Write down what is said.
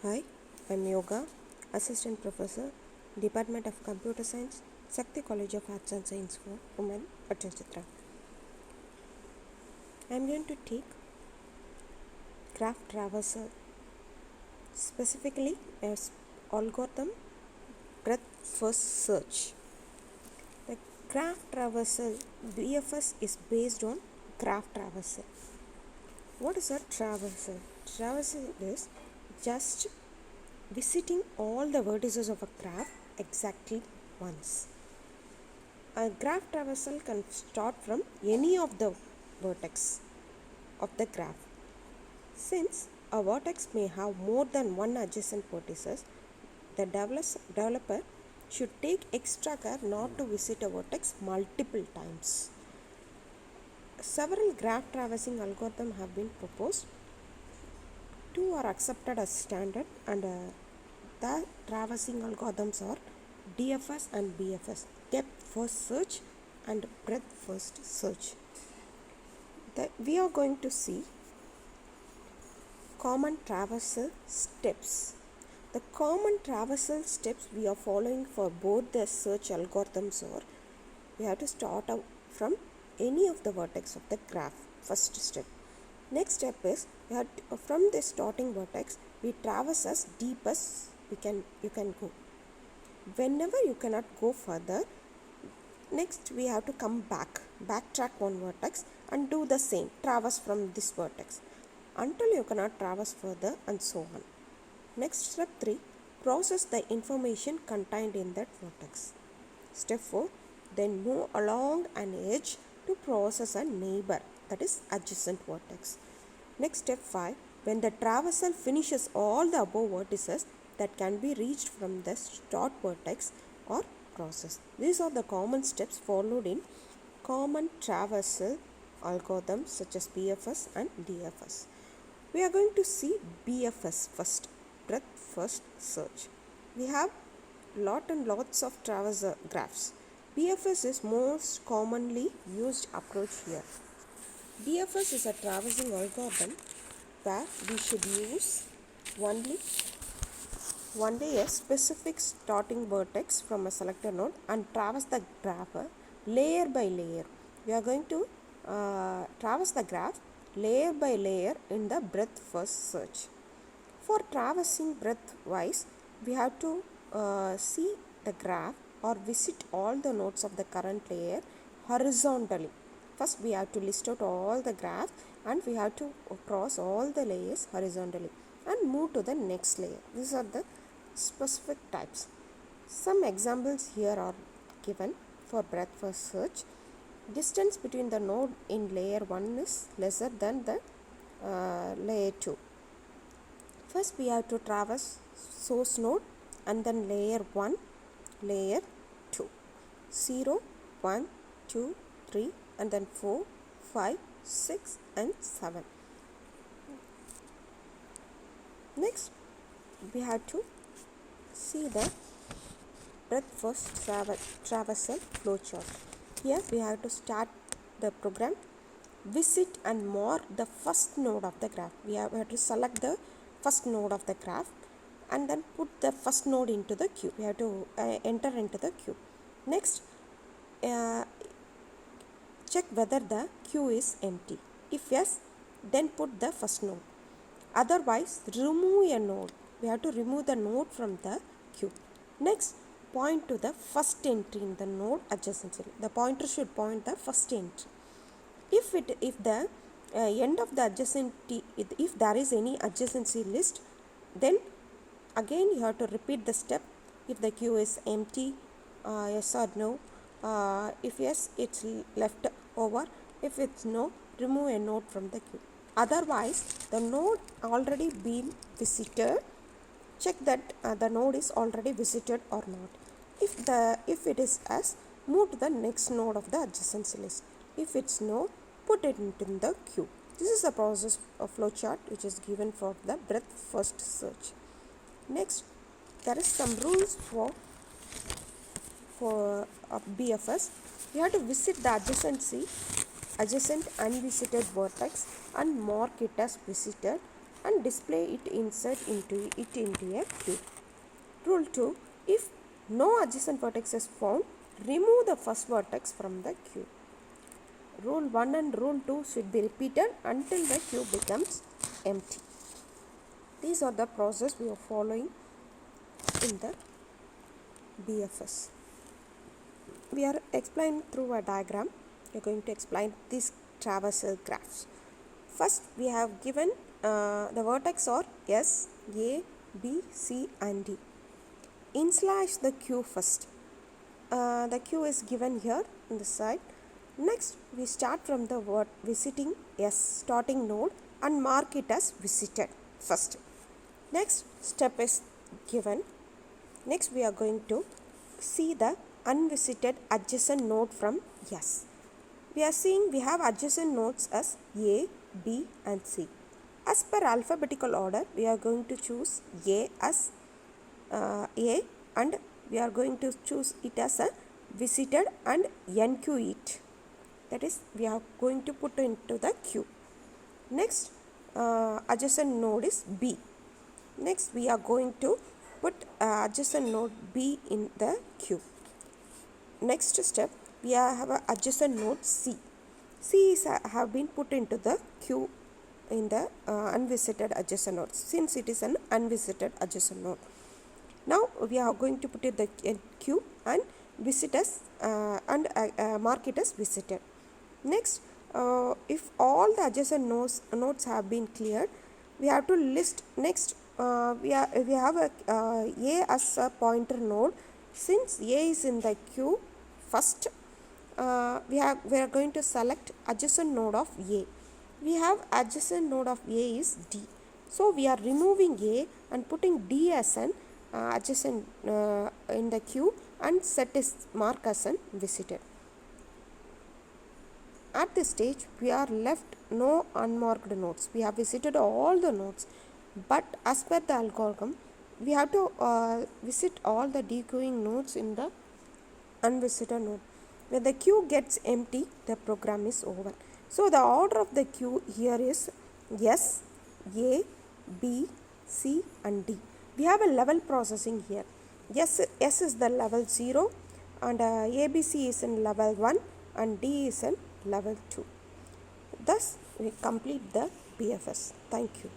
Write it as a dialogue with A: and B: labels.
A: Hi, I'm Yoga, Assistant Professor, Department of Computer Science, Sakti College of Arts and Science for Women, Chitra. I'm going to take graph traversal, specifically as algorithm breadth first search. The graph traversal BFS is based on graph traversal. What is a traversal? Traversal is just visiting all the vertices of a graph exactly once. A graph traversal can start from any of the vertex of the graph. Since a vertex may have more than one adjacent vertices, the developer should take extra care not to visit a vertex multiple times. Several graph traversing algorithms have been proposed. Two are accepted as standard, and the traversing algorithms are DFS and BFS, depth first search and breadth first search. We are going to see common traversal steps. The common traversal steps we are following for both the search algorithms are, we have to start out from any of the vertex of the graph, first step. Next step is, from the starting vertex, we traverse as deep as you can go. Whenever you cannot go further, next we have to come backtrack one vertex and do the same, traverse from this vertex until you cannot traverse further, and so on. Next, step 3, process the information contained in that vertex. Step 4, then move along an edge to process a neighbor, that is adjacent vertex. Next, step 5, when the traversal finishes all the above vertices that can be reached from the start vertex or process. These are the common steps followed in common traversal algorithms such as BFS and DFS. We are going to see BFS first, breadth first search. We have lots of traversal graphs. BFS is most commonly used approach here. BFS is a traversing algorithm where we should use only a specific starting vertex from a selected node and traverse the graph layer by layer. We are going to traverse the graph layer by layer in the breadth first search. For traversing breadth wise, we have to see the graph or visit all the nodes of the current layer horizontally. First we have to list out all the graph and we have to cross all the layers horizontally and move to the next layer. These are the specific types. Some examples here are given for breadth first search. Distance between the node in layer 1 is lesser than the layer 2. First we have to traverse source node and then layer 1, layer 2, 0, 1, 2, 3 and then 4, 5, 6 and 7. Next we have to see the breadth first traversal flowchart. Here we have to start the program, visit and mark the first node of the graph. We have to select the first node of the graph and then put the first node into the queue. We have to enter into the queue. Next, check whether the queue is empty. If yes, then put the first node. Otherwise, remove a node. We have to remove the node from the queue. Next, point to the first entry in the node adjacency. The pointer should point the first entry. If the end of the adjacency, if there is any adjacency list, then again you have to repeat the step. If the queue is empty, yes or no. If yes, it's left over. If it's no, remove a node from the queue. Otherwise, the node already been visited. Check that the node is already visited or not. If it is yes, move to the next node of the adjacency list. If it's no, put it into the queue. This is the process of flowchart which is given for the breadth first search. Next, there is some rules for BFS. You have to visit the adjacent unvisited vertex and mark it as visited and display it insert into a queue. Rule 2. If no adjacent vertex is found, remove the first vertex from the queue. Rule 1 and Rule 2 should be repeated until the queue becomes empty. These are the process we are following in the BFS. We are explaining through a diagram. We are going to explain these traversal graphs. First, we have given the vertex are S, A, B, C and D. Initialize the queue first. The queue is given here in the side. Next, we start from the visiting S starting node and mark it as visited first. Next step is given. Next, we are going to see the unvisited adjacent node from S. We are seeing we have adjacent nodes as A, B and C. As per alphabetical order, we are going to choose A as A, and we are going to choose it as a visited and NQ it. That is, we are going to put into the queue. Next, adjacent node is B. Next, we are going to put adjacent node B in the queue. Next step, we have a adjacent node C. C is have been put into the queue in the unvisited adjacent node, since it is an unvisited adjacent node. Now we are going to put it the queue and visit as and mark it as visited. Next, if all the adjacent nodes have been cleared, we have to list. Next, we have A as a pointer node. Since A is in the queue, first we are going to select adjacent node of A. We have adjacent node of A is D. So we are removing A and putting D as an adjacent in the queue and set its mark as an visited. At this stage, we are left no unmarked nodes. We have visited all the nodes, but as per the algorithm, we have to visit all the dequeuing nodes in the unvisited node. When the queue gets empty, the program is over. So the order of the queue here is S, A, B, C and D. We have a level processing here. S is the level 0 and ABC is in level 1 and D is in level 2. Thus, we complete the BFS. Thank you.